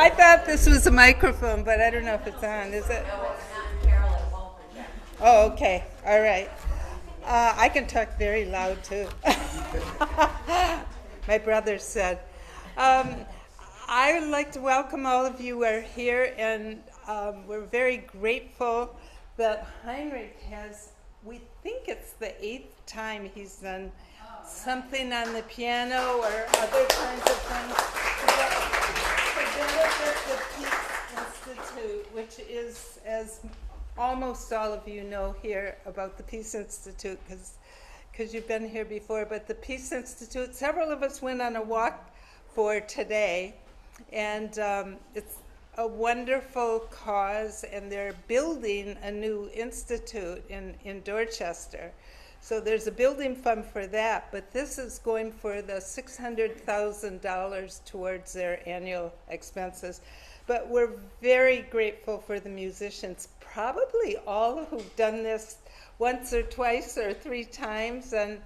I thought this was a microphone, but I don't know if it's on. Is it? No, it's not, Carol, it won't project. Oh, okay. All right. I can talk very loud, too. My brother said. I would like to welcome all of you who are here, and we're very grateful that Heinrich has, we think it's the 8th time he's done something on the piano or other kinds of things to benefit the Peace Institute, which is, as almost all of you know here about the Peace Institute, because you've been here before, but the Peace Institute, several of us went on a walk for today, and it's a wonderful cause, and they're building a new institute in Dorchester. So there's a building fund for that, but this is going for the $600,000 towards their annual expenses. But we're very grateful for the musicians, probably all who've done this once or twice or 3 times, and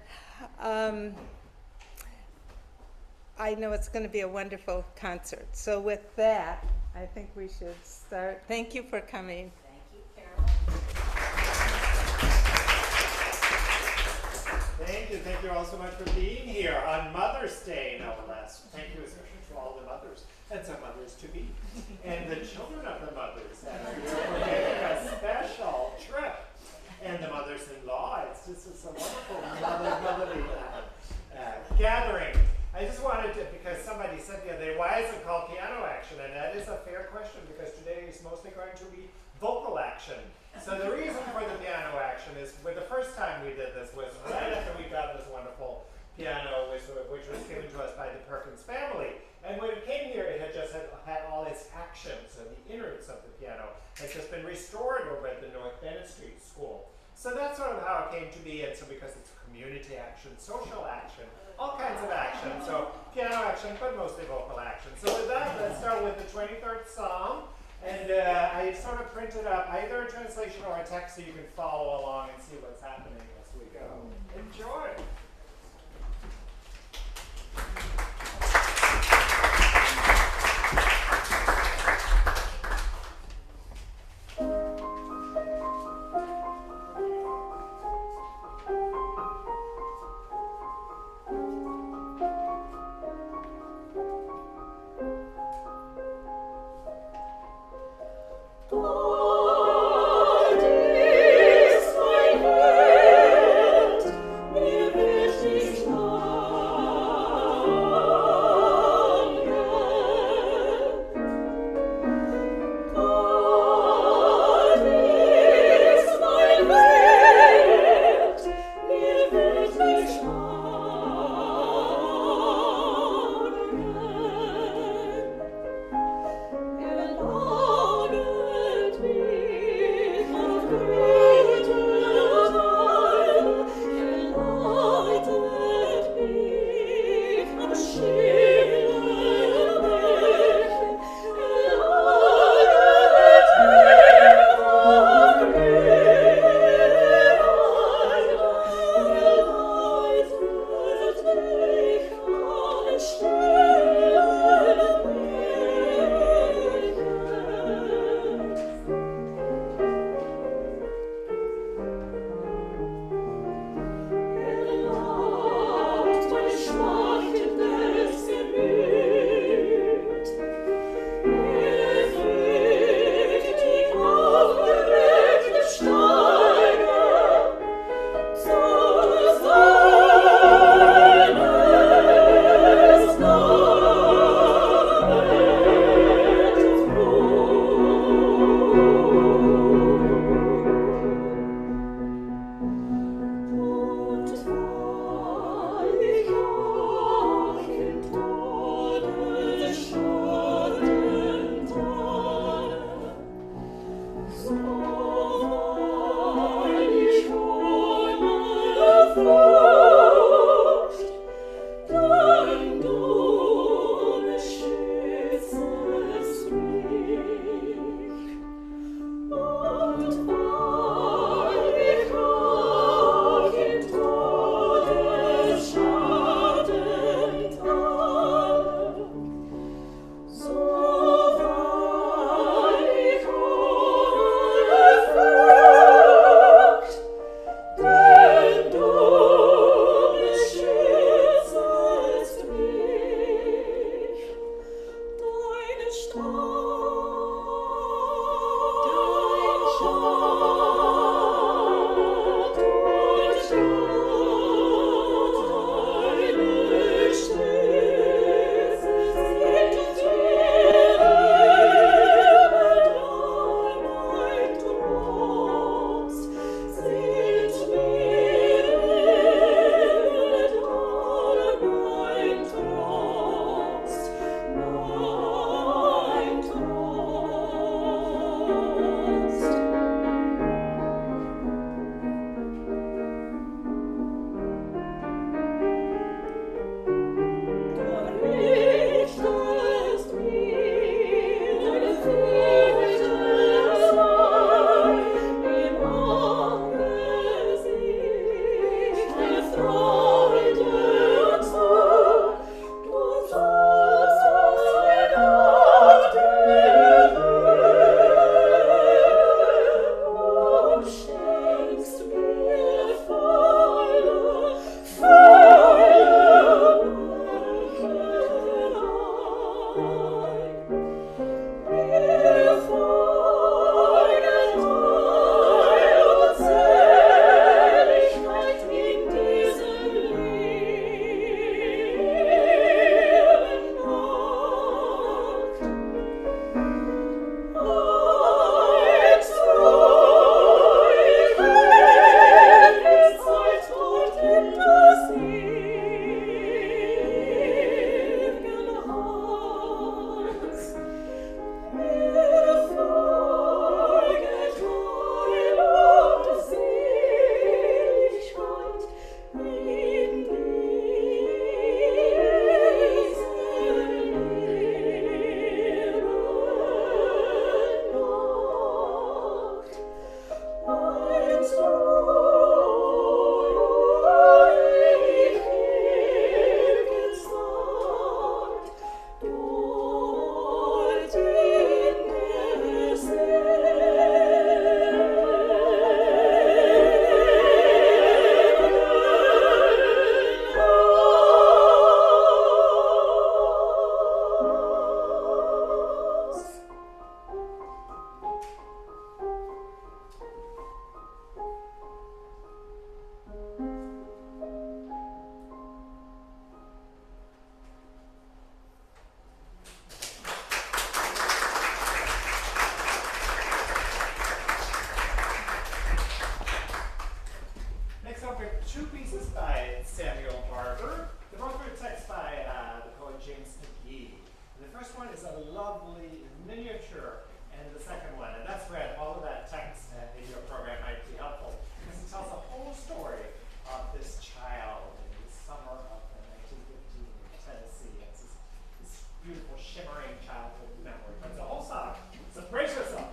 I know it's going to be a wonderful concert. So with that, I think we should start. Thank you for coming. Thank you, Carol. Thank you all so much for being here on Mother's Day, no less. Thank you especially to all the mothers and some mothers to be, and the children of the mothers that are here for making a special trip, and the mothers-in-law. It's a wonderful motherly gathering. I just wanted to, because somebody said the other day, why is it called piano action? And that is a fair question, because today is mostly going to be vocal action. So the reason for the piano action is, for the first time we did this was right after we got this wonderful piano, which was given to us by the Perkins family. And when it came here, it had just had all its actions, and the innards of the piano had just been restored over at the North Bennett Street School. So that's sort of how it came to be, and so because it's community action, social action, all kinds of action. So piano action, but mostly vocal action. So with that, let's start with the 23rd Psalm. And I sort of printed up either a translation or a text so you can follow along and see what's happening as we go. Enjoy. God is my hand, miniature and the second one. And that's where all of that text in your program might be helpful, because it tells a whole story of this child in the summer of 1915 in Tennessee. It's this beautiful, shimmering childhood memory. But it's a whole song, so brace yourself.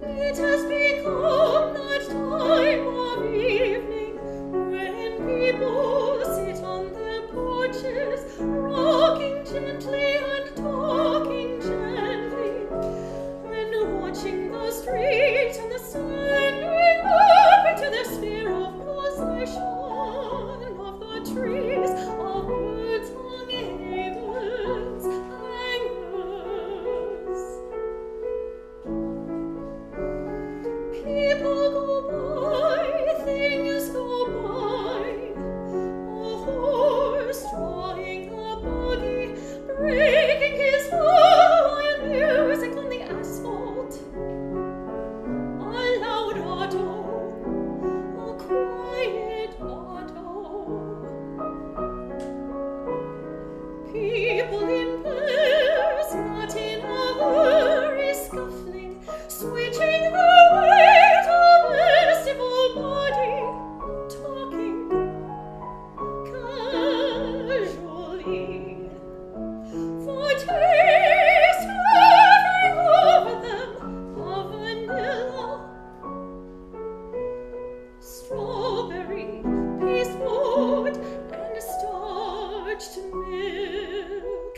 It has become that time of evening when people sit on their porches, rocking gently and talking gently, and watching the street and the sending up into the sphere of possession of the trees, of birds on ravens, hangers. People go by, things go by, a horse drawing a buggy, breaking his fall, and music on the asphalt. A loud auto, a quiet auto. People in pairs, not in a hurry, scuffling, switching the weight of festival body, talking casually. For taste hovering over them of vanilla, strawberry, pasteboard, and starched milk.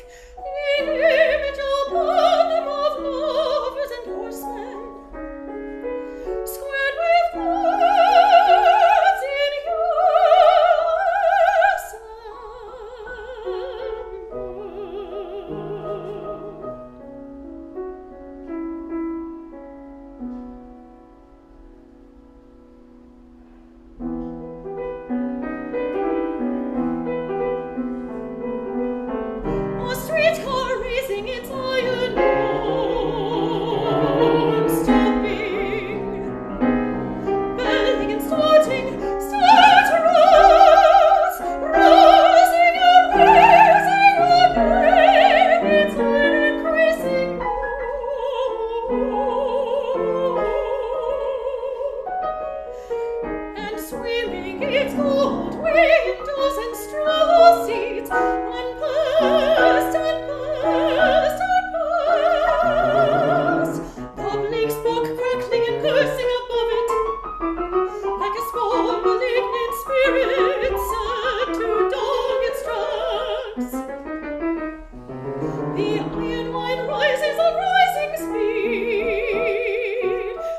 The iron wine rises on rising speed,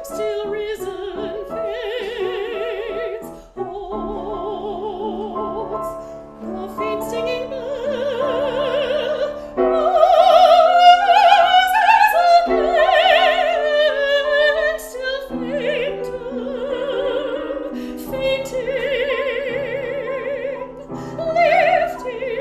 still risen fades, holds the faint stinging bell, rises again, still fainter, fainting, lifting,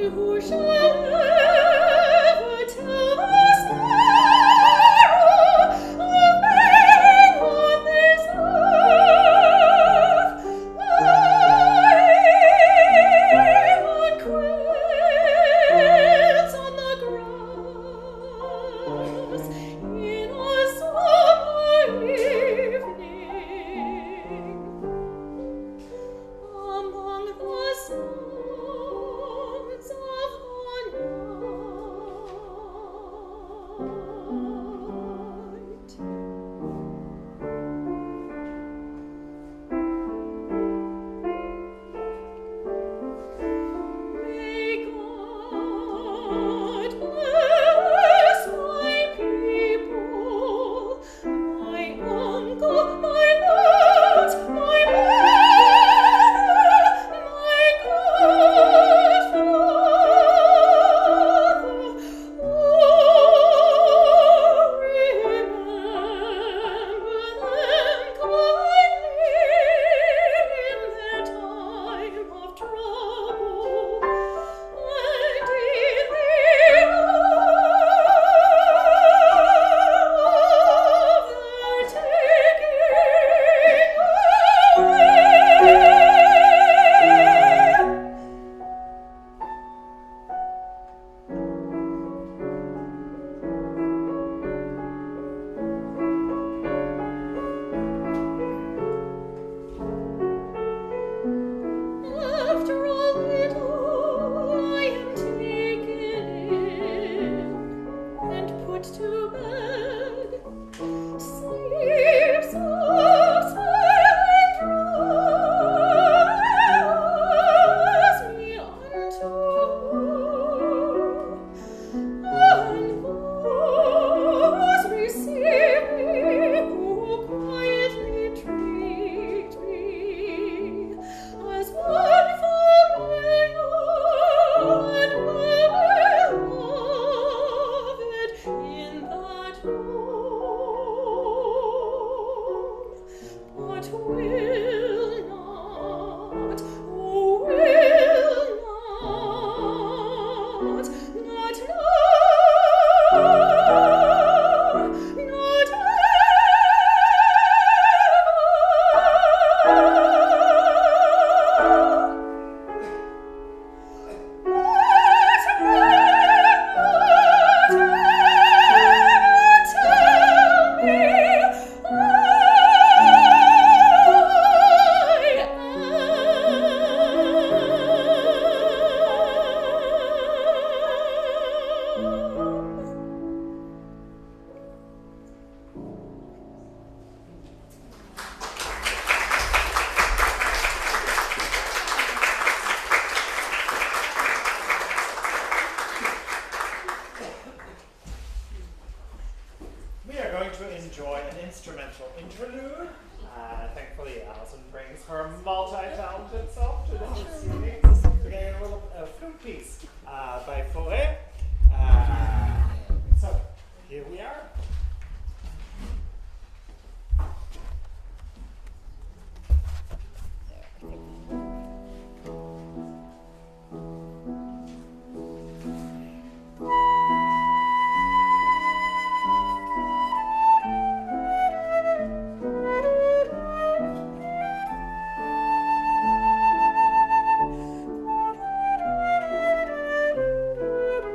who shall ever tell the sparrow of pain on this earth? Lying on quilts on the grass in a summer evening, among the songs of the night. May God bless my people, my uncle, my aunt, my mother, my good father. Oh, remember them kindly in their time of trouble and in the hour of their taking away. After a little, I am taken in and put to bed. Sleep so smiling draws me unto and those receive me who quietly treat me as one familiar and well-beloved in that home, but will not, oh, will not know, not We are going to enjoy an instrumental interlude. Thankfully, Alison brings her multi-talented self to the proceedings. We're getting a little flute piece by Forêt. So, here we are. Thank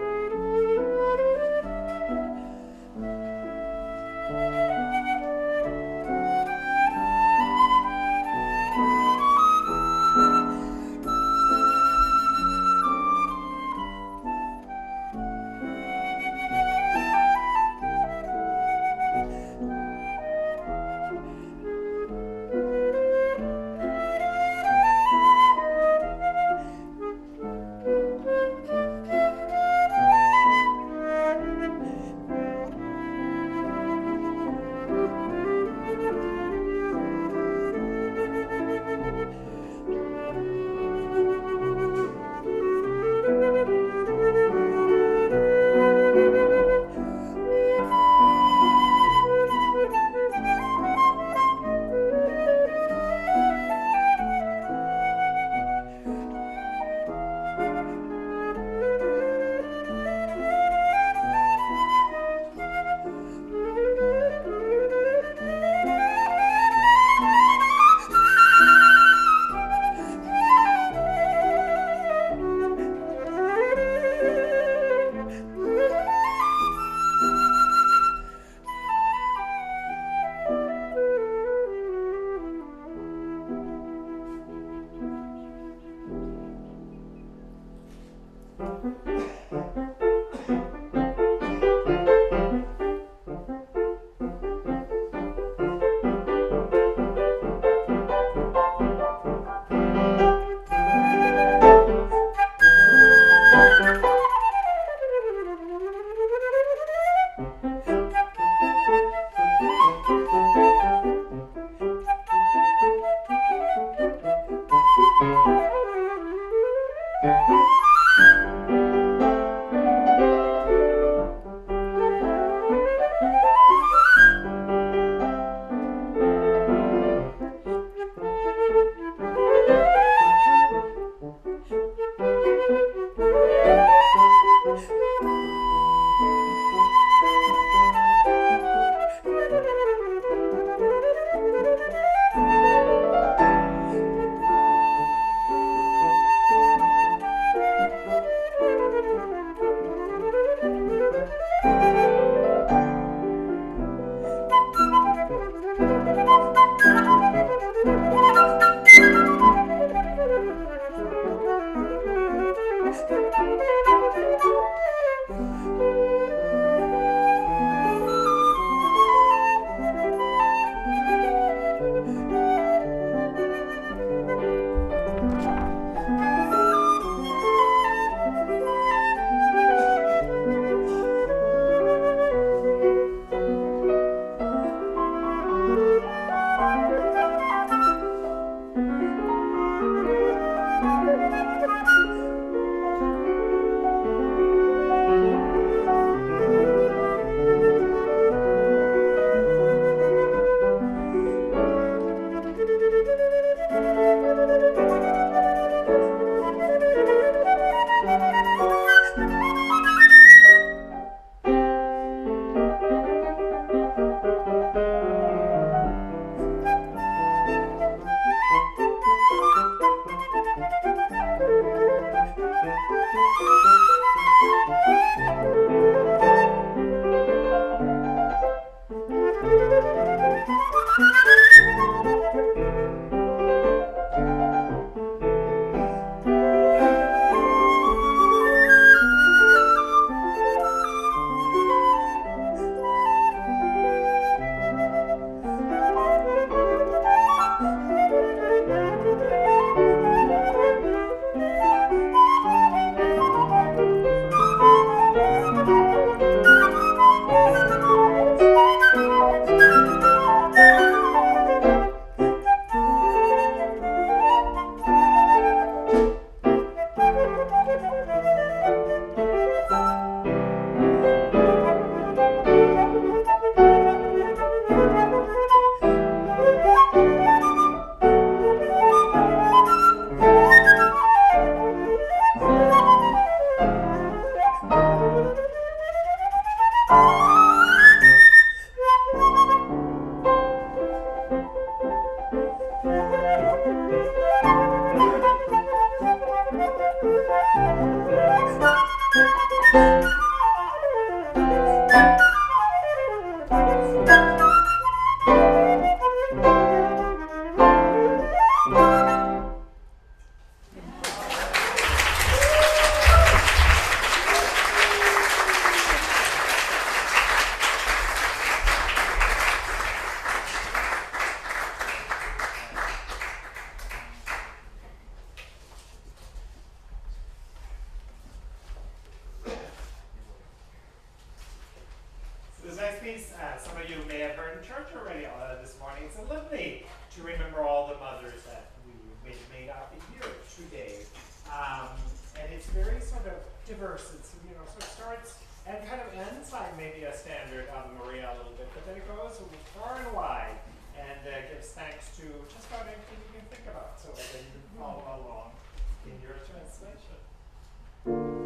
So this next piece, some of you may have heard in church already this morning. It's a litany to remember all the mothers that we made out the year today. And it's very sort of diverse. It's, you know, sort of starts and kind of ends like maybe a standard Ave Maria a little bit, but then it goes far and wide and gives thanks to just about anything you can think about. So then you can follow along in your translation. Oh,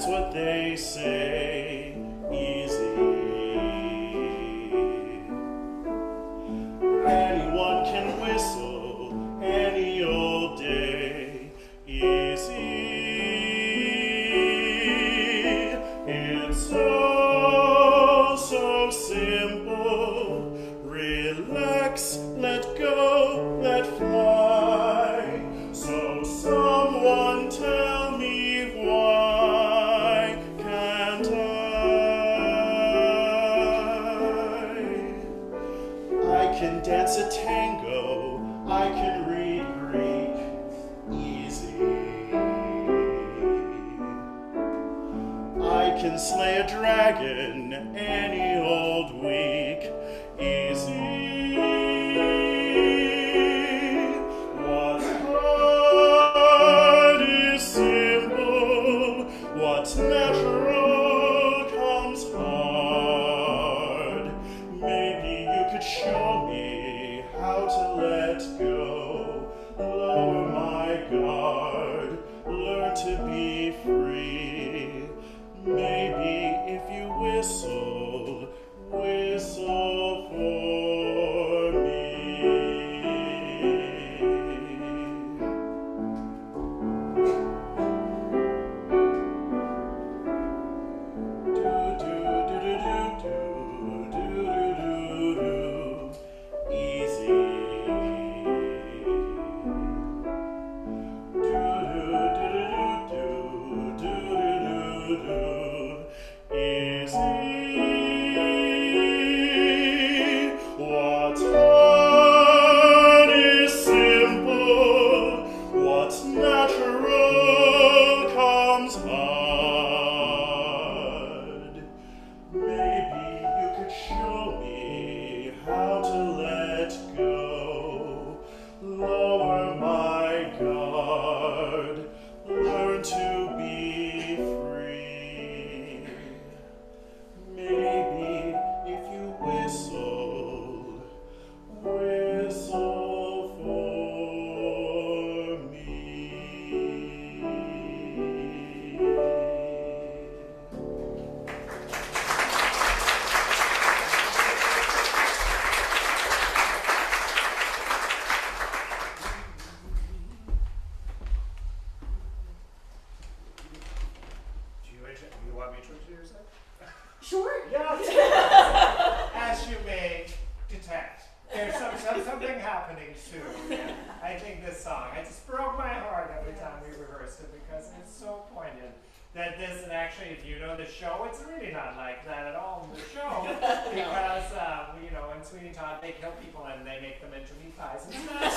That's what they say, easy. Anyone can whistle any old day, easy. It's so simple. Relax, let go, let fly. So someone tell me why can't I can dance a tango, I can read Greek, easy. I can slay a dragon any old week, easy. What's hard is simple, what's natural comes hard. Maybe you could show me how to let go, lower my guard, learn to be free. Maybe if you whistle for me. Easy. Easy. What's hard is simple. What's natural comes hard. Maybe you could show me how to let go, lower my guard, learn to be free. Maybe if you whistle for me. Do you want me to introduce it? Sure. Yes. As you may detect, there's something happening soon. I think this song, it just broke my heart every time we rehearsed it because it's so poignant that this, and actually if you know the show, it's really not like that at all in the show because, you know, in Sweeney Todd, they kill people and they make them into meat pies. It's not a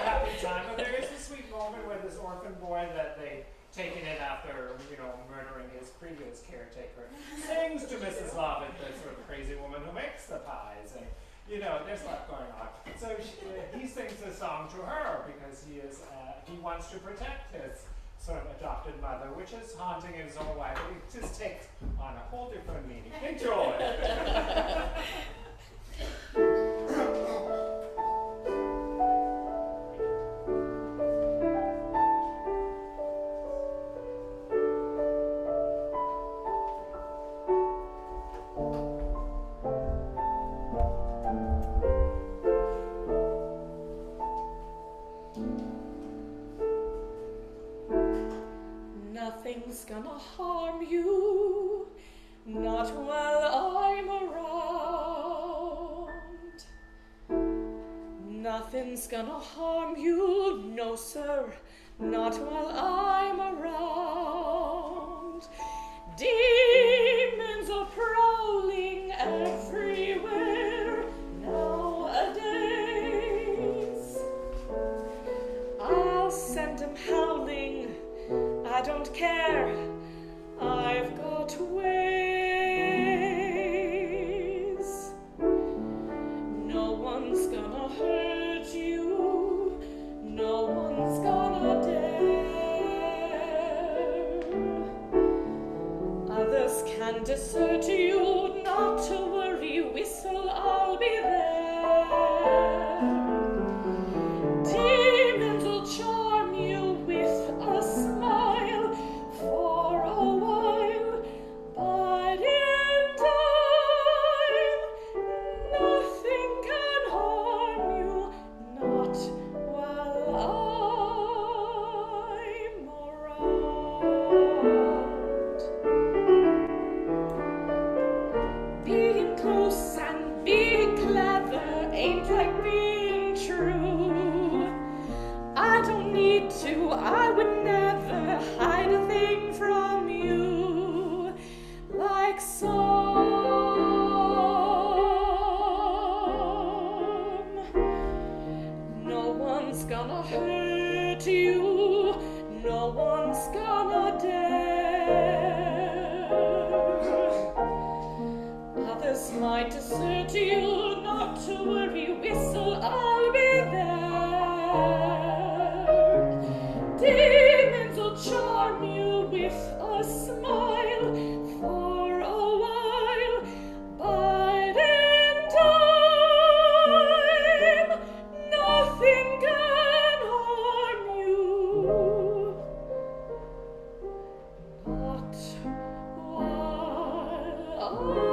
happy time, but there is a sweet moment where this orphan boy that they taken in after, you know, murdering his previous caretaker, sings to Mrs. Lovett, the sort of crazy woman who makes the pies, and, you know, there's a lot going on. So he sings this song to her because he wants to protect his sort of adopted mother, which is haunting in his own way, but it just takes on a whole different meaning. Enjoy! Nothing's gonna harm you, not while I'm around. Nothing's gonna harm you, no sir, not while I'm around. Demons are prowling everywhere nowadays. I'll send them howling, I don't care, I've got ways. No one's gonna hurt you, no one's gonna dare. Others can desert you, not to worry, whistle, I'll be there. Demons will charm you with a smile for a while. gonna hurt you, no one's gonna dare. Others might desert you, not to worry, whistle, I'll be there. Demons will charm you with a smile for a while, but in time nothing can harm you. Not while I'm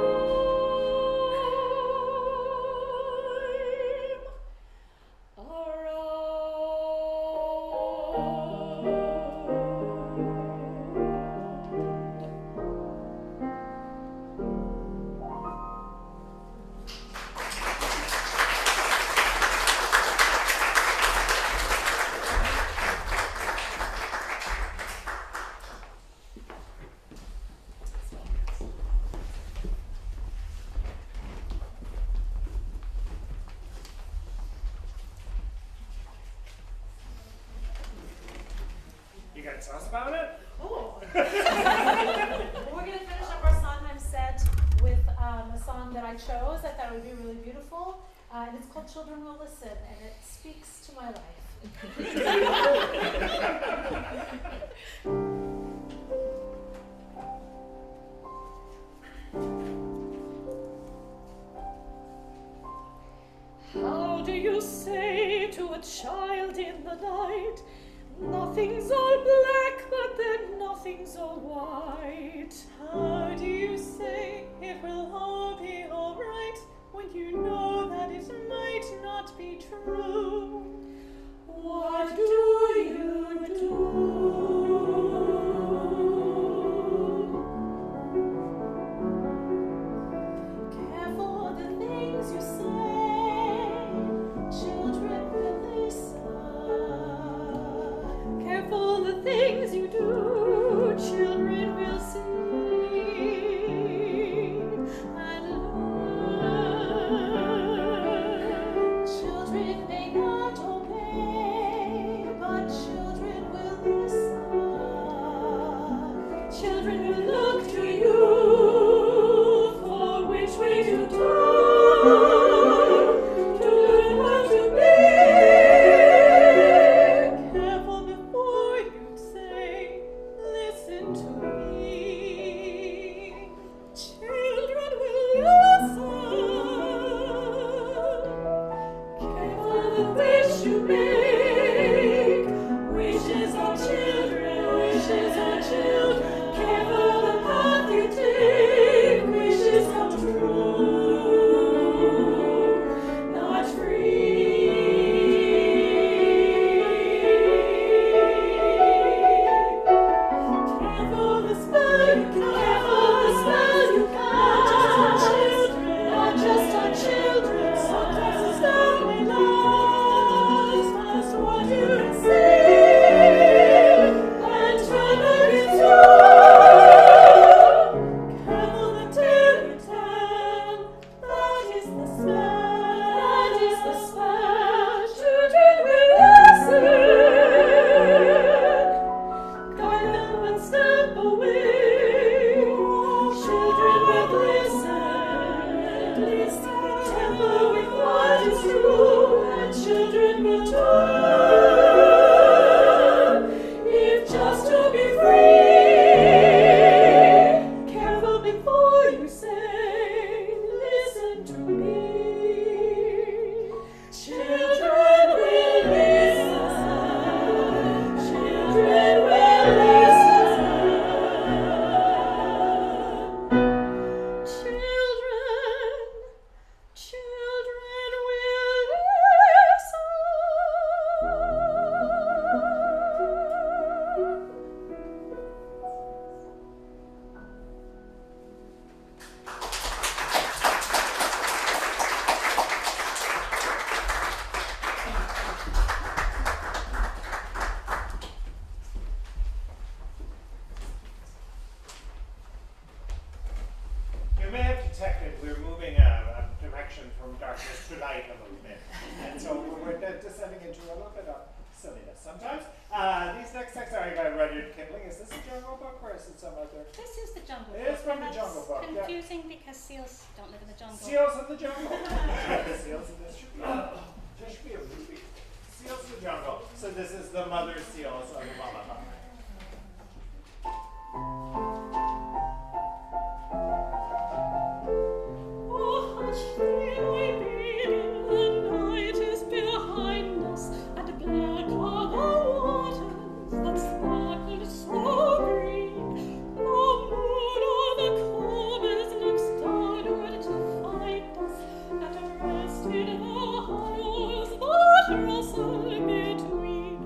You gonna tell us about it? Oh. Well, we're going to finish up our Sondheim set with a song that I chose. I thought it would be really beautiful. And it's called Children Will Listen, and it speaks to my life. How do you say to a child in the night, nothing's all black, but then nothing's all white? How do you say it will all be alright when you know that it might not be true? What do you do? Careful the things you say, children will listen. Careful the things you do, children will see and learn. Children may not obey, but children will listen. Children will look to you for which way to learn how to be. Careful before you say, listen to me. Children will listen. Careful the wish you make. Wishes are children, wishes are children. Careful the path you take. Wishes come true, not free. Careful the spell you cast, not just on children. Sometimes the spell may last past what you can see, and never gets through. Careful the tale you tell, that is the spell, that is the spell. Children will listen. Guide them and step away. Children will listen. Temper with what is true, and children will turn, if just to be free. Careful before you say, listen to me. Children will listen. Children will listen. Children will You may have detected we're moving a direction from darkness to light a little bit. And so we're descending into a little bit of silliness sometimes. These next texts are by Rudyard Kipling. Is this a Jungle Book or is it some other? This is the Jungle It Book. is from the That's Jungle Book, yeah. confusing because seals don't live in the jungle. Seals in the Jungle. The seals in this should be there should be a movie. Seals in the Jungle. So this is the mother seals of the mama hawk. Oh, hush, my baby, the night is behind us, and black are the waters that sparkled so green. No moon or the comets looks downward to find us, at rest in the hollows that rustle between.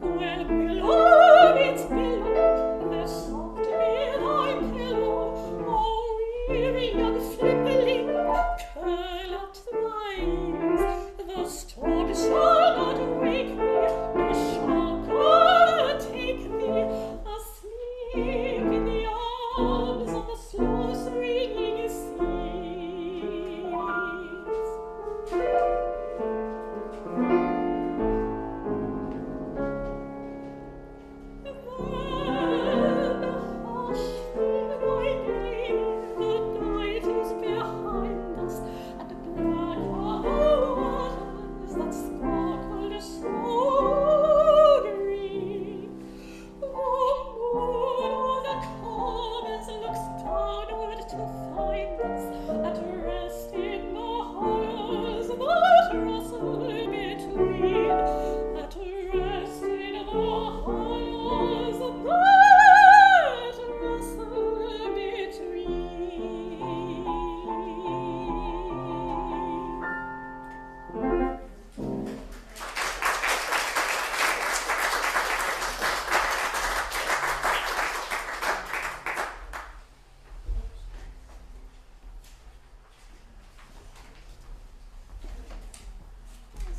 When below meets below, there's soft be thy pillow. Oh, weary young flipperling, curl at my ease. The storm shall not wake me, nor shall overtake thee. Asleep in the arms of the slow swinging seas.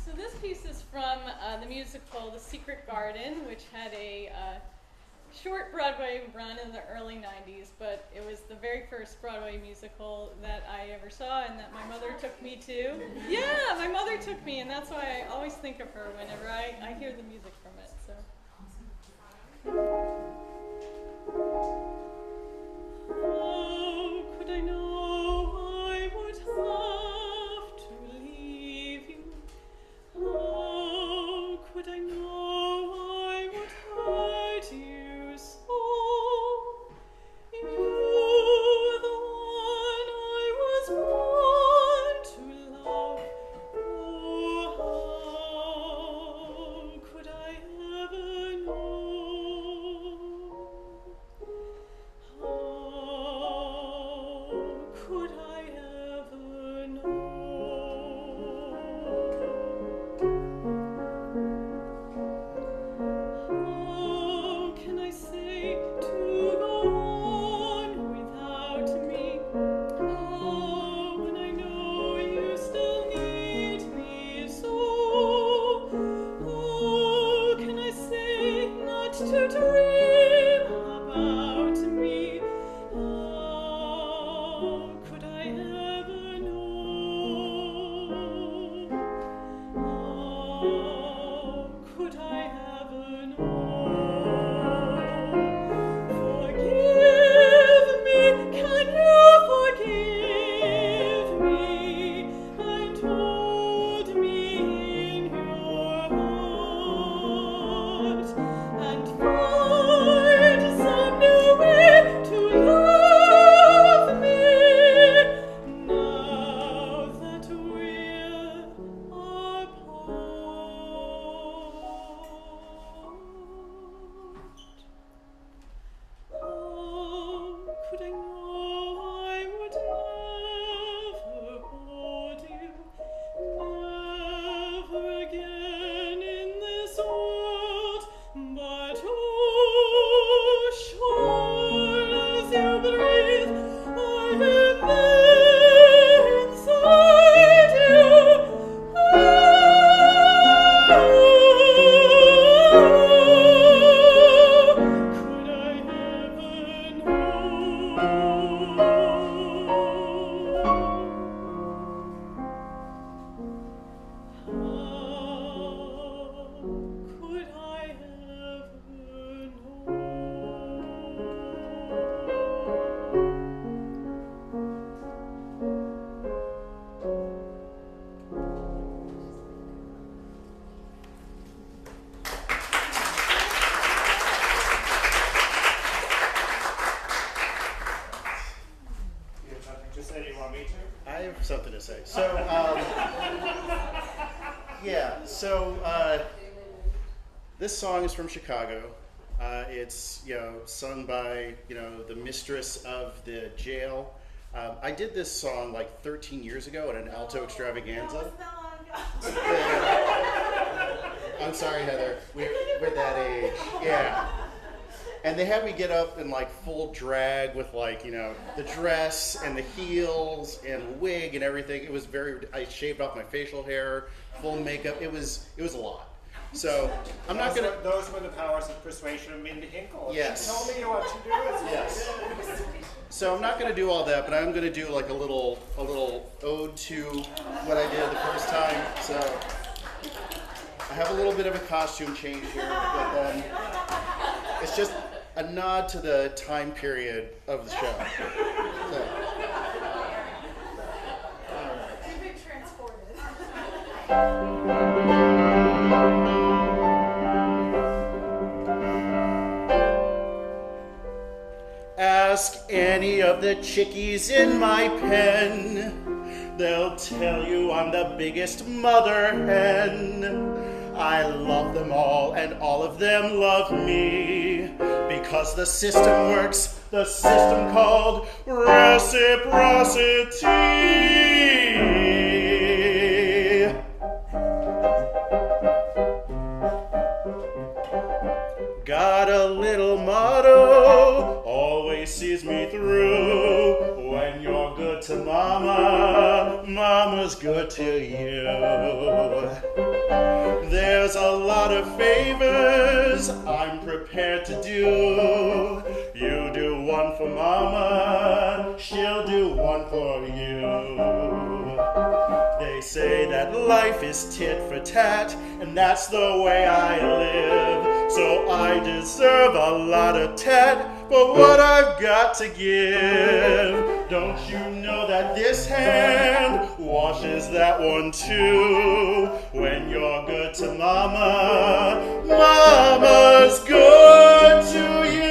So this piece is from the musical The Secret Garden, which had a short Broadway run in the early 90s, but it was the very first Broadway musical that I ever saw and that my mother took me to. Yeah, my mother took me, and that's why I always think of her whenever I hear the music from it. So. How could I know I would have to leave you? How could I know I would hurt you so? You, the one I was born to love. Oh, how could I ever know? say. So, yeah, so this song is from Chicago. It's, sung by, the mistress of the jail. I did this song like 13 years ago at an alto extravaganza. I'm sorry, Heather. We're that age. Yeah. And they had me get up in like full drag with like, the dress and the heels and wig and everything. It was I shaved off my facial hair, full makeup. It was a lot. So I'm not gonna. Those were the powers of persuasion of Mindy Hinkle. Yes. She told me what to do. Yes. So I'm not gonna do all that, but I'm gonna do like a little ode to what I did the first time. So I have a little bit of a costume change here, but it's just a nod to the time period of the show. So. You've been transported. Ask any of the chickies in my pen. They'll tell you I'm the biggest mother hen. I love them all and all of them love me. Because the system works, the system called reciprocity. Got a little motto, always sees me through. When you're good to mama, mama's good to you. There's a lot of favors I'm prepared to do. You do one for mama, she'll do one for you. They say that life is tit for tat, and that's the way I live. So I deserve a lot of tat for what I've got to give. Don't you know that this hand washes that one too? When you're good to mama, mama's good to you.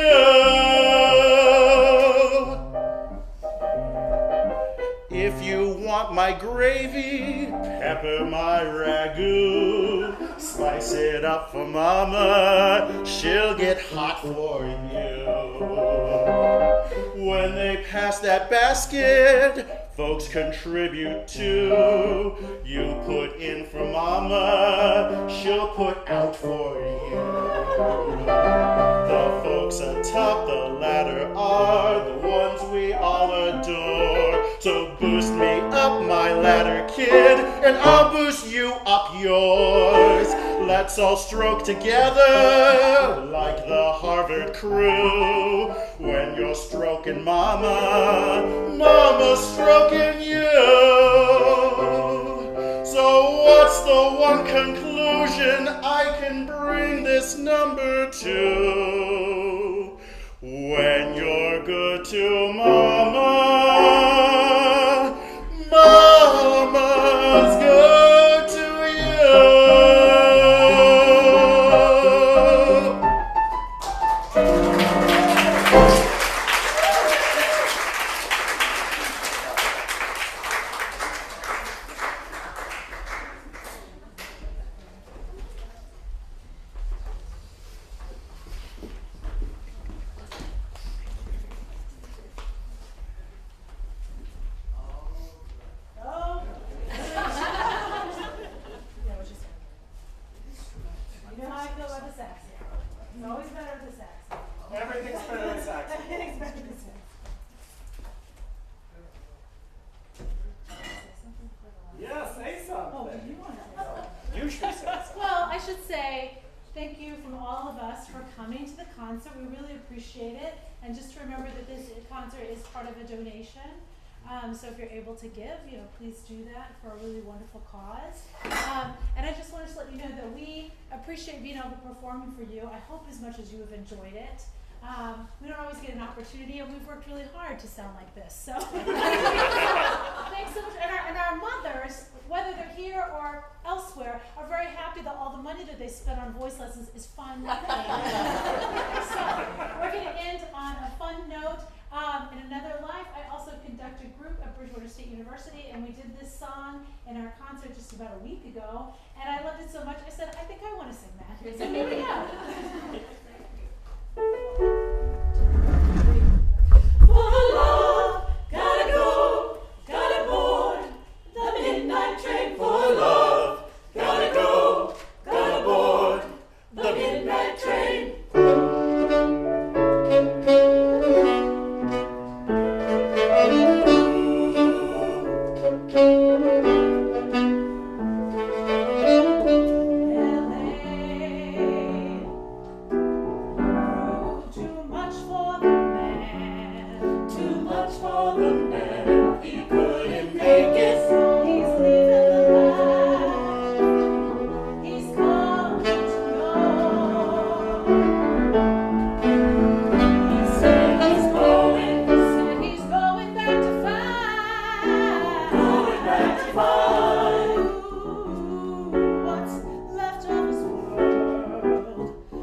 If you want my gravy, pepper my ragu. Slice it up for mama, she'll get hot for you. When they pass that basket, folks contribute too. You put in for mama, she'll put out for you. The folks atop the ladder are the ones we all adore. So boost me up my ladder, kid, and I'll boost you up yours. Let's all stroke together like the Harvard crew. When you're stroking mama, mama's stroking you. So what's the one conclusion I can bring this number to? When you're good to mama, mama's good to So if you're able to give, please do that for a really wonderful cause. And I just wanted to let you know that we appreciate being able to perform for you. I hope as much as you have enjoyed it. We don't always get an opportunity, and we've worked really hard to sound like this. So thanks so much. And our mothers, whether they're here or elsewhere, are very happy that all the money that they spend on voice lessons is finally paid. So we're going to end on a fun note. In another life, I also conduct conducted group at Bridgewater State University, and we did this song in our concert just about a week ago, and I loved it so much, I said, I think I want to sing that. So here we go. For love, gotta go, gotta board the midnight train. For love, Gotta go, gotta board the midnight train. Too much for the man, Too much for the man, he couldn't make it. he's leaving the life he's come to know. He said he's going back to find, what's left of his world, the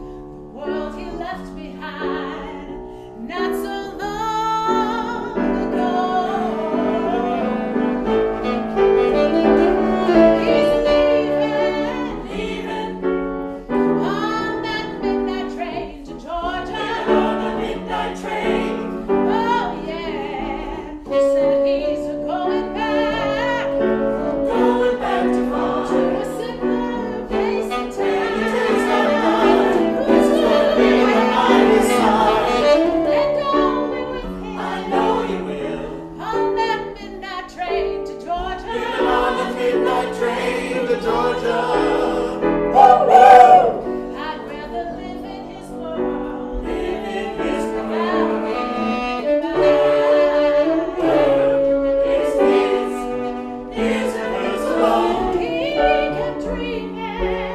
world he left behind not so long ago. He's leaving on that midnight train to Georgia. On the midnight train, Oh yeah, he said he's going back to find to a simpler place in town. it's gonna be on his side. And going with him I know you will. on that midnight train to Georgia. On the midnight train to Georgia. Woo woo! I'd rather live in his world Live in his without him by. His words alone. He kept dreaming